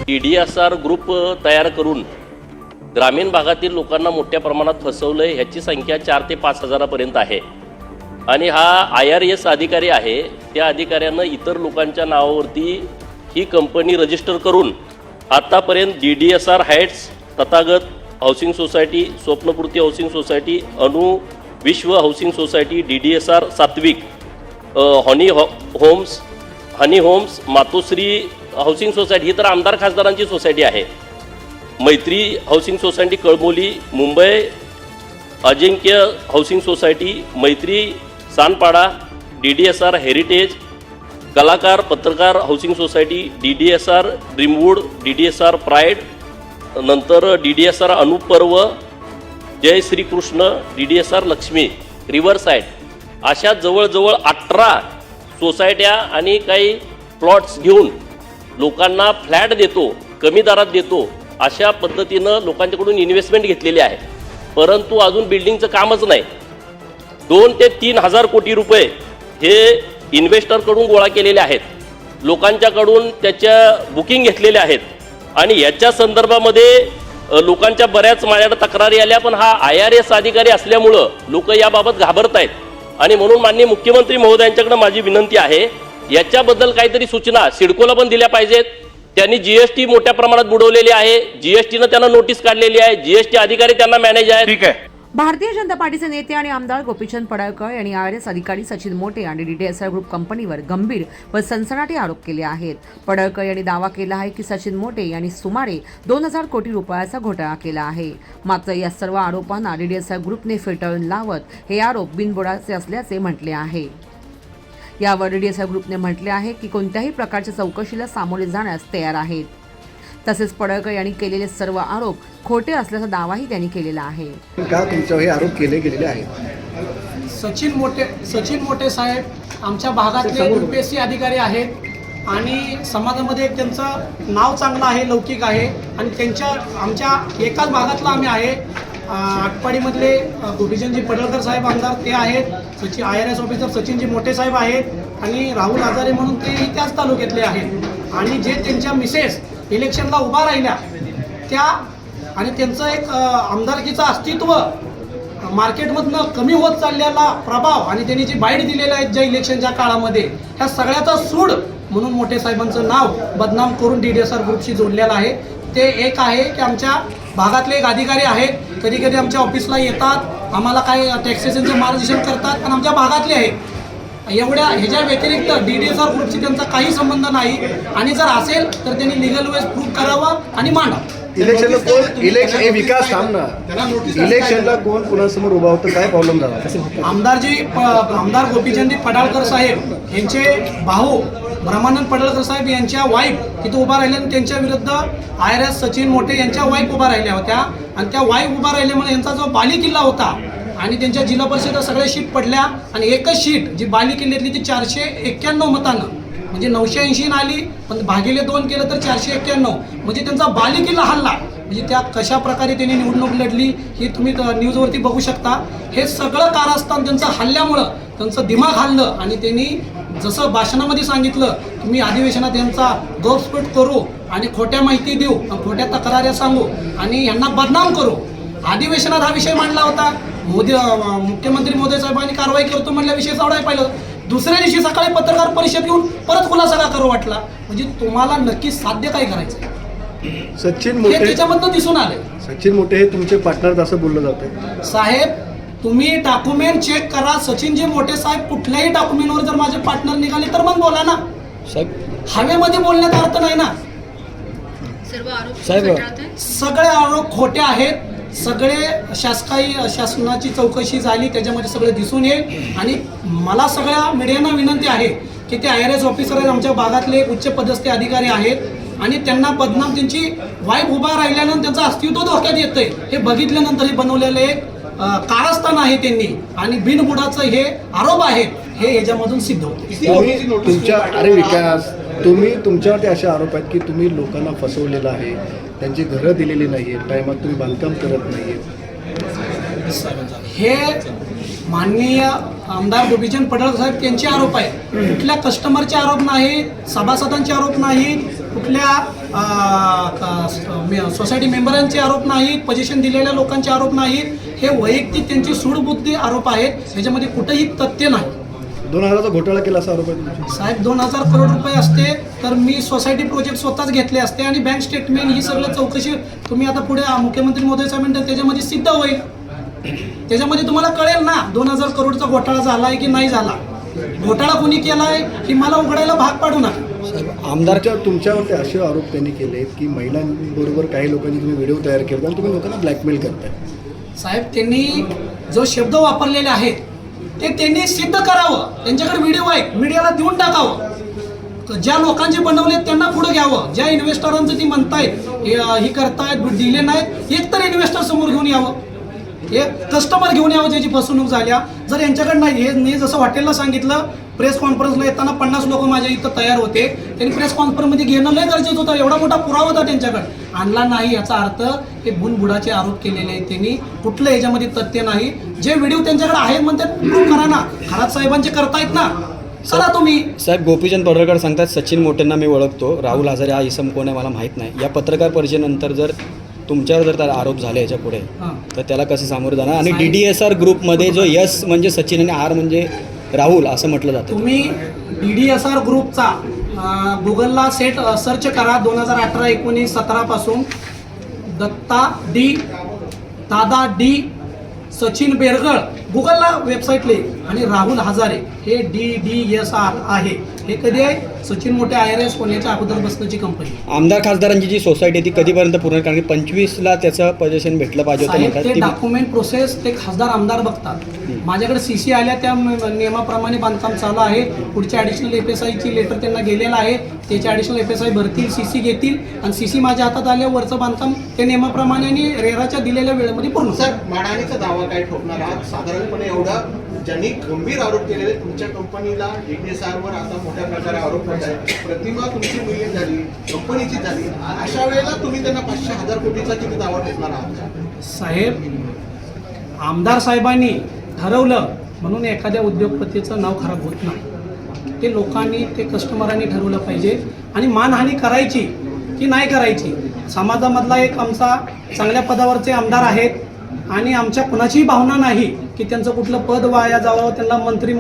DDSR group तयार करून ग्रामीण भागातील लोकांना मोठ्या प्रमाणात फसवलं आहे। ह्याची संख्या 4 ते 5 हजारापर्यंत आहे आणि हा IRS अधिकारी आहे। त्या अधिकाऱ्यानं इतर लोकांच्या नावावरती ही कंपनी रजिस्टर करून आतापर्यंत DDSR heights, Tathagat housing society, Swapnapurti housing society, Anu Vishwa housing society, DDSR Satvik, honey homes, Matoshri housing society ही तर आमदार खासदारांची सोसायटी आहे। Maitri housing society Kalamboli, Mumbai Ajinkya housing society, Maitri Sanpada, DDSR heritage, कलाकार पत्रकार housing society, DDSR dreamwood, DDSR pride, नंतर DDSR Anuparv, Jai Shrikrishna, DDSR Laxmi, riverside, अशा जवळजवळ 18 सोसायट्या आणि काही प्लॉट्स घेऊन लोकांना फ्लॅट देतो, कमी दरात देतो, अशा पद्धतीनं लोकांच्याकडून इन्व्हेस्टमेंट घेतलेली आहे। परंतु अजून बिल्डिंगचं कामच नाही। 2 ते 3 हजार कोटी रुपये हे इन्व्हेस्टरकडून गोळा केलेले आहेत, लोकांच्याकडून त्याच्या बुकिंग घेतलेल्या आहेत आणि याच्या संदर्भामध्ये लोकांच्या बऱ्याच माझ्याकडे तक्रारी आल्या, पण हा IRS अधिकारी असल्यामुळं लोक याबाबत घाबरत आहेत आणि म्हणून माननीय मुख्यमंत्री महोदयांच्याकडे माझी विनंती आहे, याच्याबद्दल काहीतरी सूचना सिडकोला पण दिल्या पाहिजेत। त्यांनी GST मोठ्या प्रमाणात बुडवलेली आहे, GSTनं त्यांना नोटीस काढलेली आहे, GST अधिकारी त्यांना मॅनेज आहे। ठीक आहे। भारतीय जनता पार्टीचे नेते आणि आमदार गोपीचंद पडळकर यांनी IRS अधिकारी सचिन मोटे आणि DDSR ग्रुप कंपनीवर गंभीर व सनसनाटी आरोप केले आहेत। पडळकर यांनी दावा केला आहे की सचिन मोटे यांनी सुमारे 2000 कोटी रुपयाचा घोटाळा केला आहे। मात्र या सर्व आरोपांना DDSR ग्रुपने फेटाळून लावत हे आरोप बिनबुडाचे असल्याचे म्हटले आहे। यावर DDSR ग्रुपने म्हटले आहे की कोणत्याही प्रकारच्या चौकशीला सामोरे जाण्यास तयार आहेत। तसेच पडळकर यांनी केलेले सर्व आरोप खोटे असल्याचा दावाही त्यांनी केलेला आहे। का तुमच्यावर हे आरोप केले गेलेले आहेत? सचिन मोटे साहेब आमच्या भागातले UPSC अधिकारी आहेत आणि समाजामध्ये एक त्यांचं नाव चांगलं आहे, लौकिक आहे आणि आमच्या एकाच भागातला आम्ही आहे। आटपाडीमधले गोपीचंदजी पडळकर साहेब आमदार ते आहेत, IRS ऑफिसर सचिनजी मोटे साहेब आहेत आणि राहुल आजारे म्हणून तेही त्याच तालुक्यातले आहेत आणि जे त्यांच्या मिसेस इलेक्शनला उभा राहिल्या त्या आणि त्यांचं एक आमदारकीचं अस्तित्व मार्केटमधनं कमी होत चाललेला प्रभाव आणि त्यांनी जी बाईट दिलेल्या आहेत ज्या इलेक्शनच्या काळामध्ये, ह्या सगळ्याचा सूड म्हणून मोठे साहेबांचं नाव बदनाम करून DDSR ग्रुपशी जोडलेलं आहे। ते एक आहे की आमच्या भागातले एक अधिकारी आहेत, कधी कधी आमच्या ऑफिसला येतात, आम्हाला काही टॅक्सेशनचं मार्गदर्शन करतात, पण आमच्या भागातले आहेत। ह्याच्या व्यतिरिक्त DDSR ग्रुपशी त्यांचा काही संबंध नाही आणि जर असेल तर त्यांनी लिगल वेज प्रूव्ह करावं आणि मांडावं। इलेक्शनला कोण विकास थांबना इलेक्शनला कोण कुणासमोर उभा होतं, काय प्रॉब्लेम झाला? आमदार गोपीचंद पडळकर साहेब यांचे भाऊ ब्रह्मानंद पडळकर साहेब यांच्या वाईफ तिथे उभा राहिल्या आणि त्यांच्या विरुद्ध IRS सचिन मोटे यांच्या वाईफ उभा राहिल्या होत्या आणि त्या वाईफ उभा राहिल्यामुळे यांचा जो बाली किल्ला होता आणि त्यांच्या जिल्हा परिषदेत सगळ्या शीट पडल्या आणि एकच शीट जी बाली किल्ल्यातली ती 491 मतानं म्हणजे 980 आली, पण भागिले 2 केलं तर 491 म्हणजे त्यांचा बाली किल्ला हल्ला। म्हणजे त्या कशा प्रकारे त्यांनी निवडणूक लढली ही तुम्ही न्यूजवरती बघू शकता। हे सगळं कारस्थान त्यांचं हल्ल्यामुळं त्यांचं दिमाग हल्लं आणि त्यांनी जसं भाषणामध्ये सांगितलं तुम्ही अधिवेशनात यांचा गौरस्फोट करू आणि खोट्या माहिती देऊ, खोट्या तक्राऱ्या सांगू आणि यांना बदनाम करू। अधिवेशनात हा विषय मांडला होता, मुख्यमंत्री महोदय साहेबांनी कारवाई करतो म्हणल्या विषय सोडायला पाहिलं, दुसऱ्या दिवशी सकाळी पत्रकार परिषद घेऊन परत खुलासा का करू वाटला? म्हणजे तुम्हाला नक्की साध्य काय करायचं? सचिन मोटे त्याच्यामधनं दिसून आले। सचिन मोटे हे तुमचे पार्टनर असं बोललं जातं साहेब, तुम्ही डॉक्युमेंट चेक करा। सचिनजी मोटे साहेब कुठल्याही डॉक्युमेंटवर जर माझे पार्टनर निघाले तर मग बोला ना साहेब, हवेमध्ये बोलण्यात अर्थ नाही ना। सगळे आरोप खोटे आहेत, सगळे शासनाची चौकशी झाली त्याच्यामध्ये सगळे दिसून येईल आणि मला सगळ्या मीडियांना विनंती आहे की ते IRS ऑफिसर आहेत, आमच्या भागातले उच्च पदस्थ अधिकारी आहेत आणि त्यांना बदनाम त्यांची वाईफ उभा राहिल्यानंतर त्यांचं अस्तित्व धोक्यात येतंय हे बघितल्यानंतर हे बनवलेलं एक कारस्थान आहे त्यांनी आणि बिनबुडाचं हे आरोप आहेत हे याच्यामधून सिद्ध होते। तुमच्या विकास तुमच्यावरती असे आरोप आहेत की तुम्ही लोकांना फसवलेलं आहे, त्यांची घरं दिलेली नाही आहेत, टायमात तुम्ही बांधकाम करत नाही आहेत, हे माननीय आमदार गोपीचंद पडळकर साहेब त्यांचे आरोप आहेत। कुठल्या कस्टमरचे आरोप नाही, सभासदांचे आरोप नाही, कुठल्या सोसायटी मेंबरांचे आरोप नाहीत, पोझिशन दिलेल्या लोकांचे आरोप नाहीत. हे वैयक्तिक त्यांची सूडबुद्धी आरोप आहेत. याच्यामध्ये कुठेही तथ्य नाही. 2000चा घोटाळा केला असा आरोप आहे तुमचा. साहेब 2000 करोड रुपये असते तर मी सोसायटी प्रोजेक्ट स्वतःच घेतले असते आणि बँक स्टेटमेंट ही सगळं चौकशी तुम्ही आता पुढे मुख्यमंत्री महोदय साहेब म्हणतात त्याच्यामध्ये सिद्ध होईल. त्याच्यामध्ये तुम्हाला कळेल ना 2000 करोडचा घोटाळा झाला आहे की नाही झाला. घोटाळा कोणी केला आहे की मला उघडायला भाग पाडू नका. तुमच्यावरती असे आरोप त्यांनी केले की महिलांबरोबर काही लोकांनी तुम्ही व्हिडिओ तयार केले आणि तुम्ही लोकांना ब्लॅकमेल करताय. साहेब त्यांनी जो शब्द वापरलेले आहेत ते त्यांनी सिद्ध करावं. त्यांच्याकडे व्हिडिओ आहे, मीडियाला देऊन टाकावं. ज्या लोकांचे बनवले त्यांना पुढे घ्यावं. ज्या इन्व्हेस्टरांचं ती म्हणतायत ही करतायत दिले नाहीत, एक तर इन्व्हेस्टर समोर घेऊन यावं, एक कस्टमर घेऊन यावं ज्याची फसवणूक झाल्या. जर यांच्याकडे नाही हे मी जसं हॉटेलला सांगितलं प्रेस कॉन्फरन्सला येताना 50 लोक माझ्या इथं तयार होते. त्यांनी प्रेस कॉन्फरन्समध्ये घेणं लय गरजेचं होतं. एवढा मोठा पुरावा होता त्यांच्याकडे, आणला नाही. याचा अर्थ हे बुनबुडाचे आरोप केलेले आहेत त्यांनी. कुठलं याच्यामध्ये तथ्य नाही. जे व्हिडिओ त्यांच्याकडे आहेत म्हणतात प्रूव्ह करा ना. खरात साहेबांचे करतायत ना, करा तुम्ही. साहेब गोपीचंद पडळकर सांगतात सचिन मोटेंना मी ओळखतो, राहुल हजारे हा इसम कोण आहे मला माहीत नाही. या पत्रकार परिषदेनंतर जर तुमच्यावर जर त्याला आरोप झाले याच्या पुढे तर त्याला कसं सामोरं जाणार. आणि DDSR ग्रुपमध्ये जो यस म्हणजे सचिन आणि आर म्हणजे राहुल असं म्हटलं जातं. तुम्ही DDSR ग्रुपचा गुगलला सर्च करा. 2018, 19, 17 पासून दत्ता डी, दादा डी, सचिन बेरगळ गुगलला वेबसाईटले आणि राहुल हजारे हे DDSR आहे. हे कधी आहे? सचिन मोठे IRS होण्याच्या अगोदर बसण्याची कंपनी. आमदार खासदारांची जी सोसायटी ती कधीपर्यंत पूर्ण, कारण की 25ला त्याचं पोझिशन भेटलं पाहिजे होतं साहेब, म्हणतात. ते डॉक्युमेंट प्रोसेस ते खासदार आमदार बघतात. माझ्याकडे CC आल्या त्या नियमाप्रमाणे बांधकाम चालू आहे. पुढच्या ॲडिशनल FSIची लेटर त्यांना गेलेलं आहे. त्याचे ॲडिशनल FSI भरतील, CC घेतील आणि CC माझ्या हातात आल्या वरचं बांधकाम ते नियमाप्रमाणे आणि रेराच्या दिलेल्या वेळेमध्ये पूर्ण. सर मानहानीचा दावा काय ठोकणार आहात? साधारणपणे एवढा ज्यांनी गंभीर आरोप केलेले तुमच्या कंपनीला DDSR वर आता मोठ्या प्रकारे आरोप होत आहे. प्रतिमा तुमची मिळून झाली, कंपनीची झाली, अशा वेळेला तुम्ही त्यांना 500,000 कोटीचा किती दावा ठोकणार आहात? साहेब, आमदार साहेबांनी ठरवलं म्हणून एखाद्या उद्योगपतीचं नाव खराब होत नाही. ते लोकांनी ते कस्टमरांनी ठरवलं पाहिजे. आणि मानहानी करायची की नाही करायची, समाजामधला एक आमचा चांगल्या पदावरचे आमदार आहेत आणि आमच्या कुणाचीही भावना नाही की त्यांचं कुठलं पद वाया जावं, त्यांना मंत्री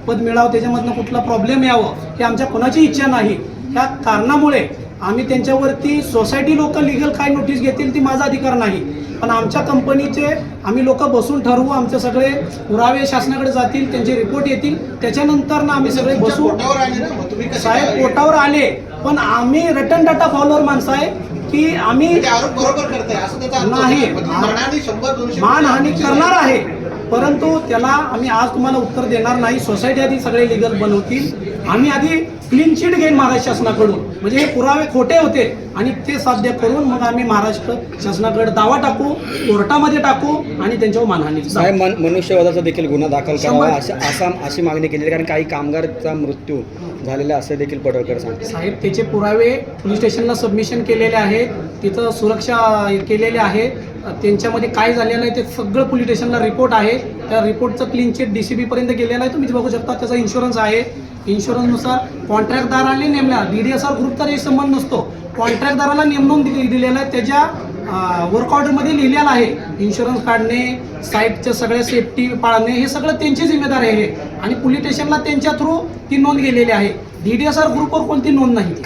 पद मिळावं, त्याच्यामधनं कुठला प्रॉब्लेम यावं, ही आमच्या कुणाची इच्छा नाही. त्या कारणामुळे आम्ही त्यांच्यावरती सोसायटी लोक लिगल काय नोटीस घेतील ती माझा अधिकार नाही. पण आमच्या कंपनीचे आम्ही लोक बसून ठरवू. आमचे सगळे पुरावे शासनाकडे जातील, त्यांचे रिपोर्ट येतील, त्याच्यानंतर ना आम्ही सगळे बसू. पोटावर आले ना, मग तुम्ही कसे साहेब काय- पोटावर आले, पण आम्ही रटन टाटा फॉलोअर माणसं आहे की आम्ही म्हणजे आरोप बरोबर करताय असं त्याचा अर्थ नाही. होतो. म्हणजे मानहानी 100-200 मानहानी करणार आहे, परंतु त्याला आम्ही आज तुम्हाला उत्तर देणार नाही. सोसायटी आधी सगळे लिगल बनवतील. आम्ही आधी क्लीन चिट घेईन महाराष्ट्र शासनाकडून. म्हणजे हे पुरावे खोटे होते आणि ते साध्य करून मग आम्ही महाराष्ट्र शासनाकडे दावा टाकू, कोर्टामध्ये टाकू आणि त्यांच्यावर मानहानी. साहेब मनुष्यवधाचा देखील गुन्हा दाखल करावा 100% अशी मागणी केली, कारण काही कामगारचा मृत्यू झालेला असे देखील पडळकर सांगते. साहेब, त्याचे पुरावे पोलीस स्टेशनला सबमिशन केलेले आहेत, तिथं सुरक्षा केलेले आहे. त्यांच्यामध्ये काय झालेलं आहे ते सगळं पोलीस स्टेशनला रिपोर्ट आहे. त्या रिपोर्टचं क्लीन चिट DCB पर्यंत गेलेलं आहे, तुम्ही बघू शकता. त्याचा इन्शुरन्स आहे. इन्शुरन्सनुसार कॉन्ट्रॅक्टदाराने नेमला, DDSR ग्रुपचा काही संबंध नसतो. कॉन्ट्रॅक्टदाराला नेमणूक दिलेला आहे. त्याच्या वर्क ऑर्डरमध्ये लिहिलेलं आहे इन्शुरन्स काढणे, साईटच्या सगळ्या सेफ्टी पाळणे, हे सगळं त्यांची जिम्मेदारी आहे आणि पोलीस स्टेशनला त्यांच्या थ्रू ती नोंद गेलेली आहे. DDSR ग्रुपवर कोणती नोंद नाही.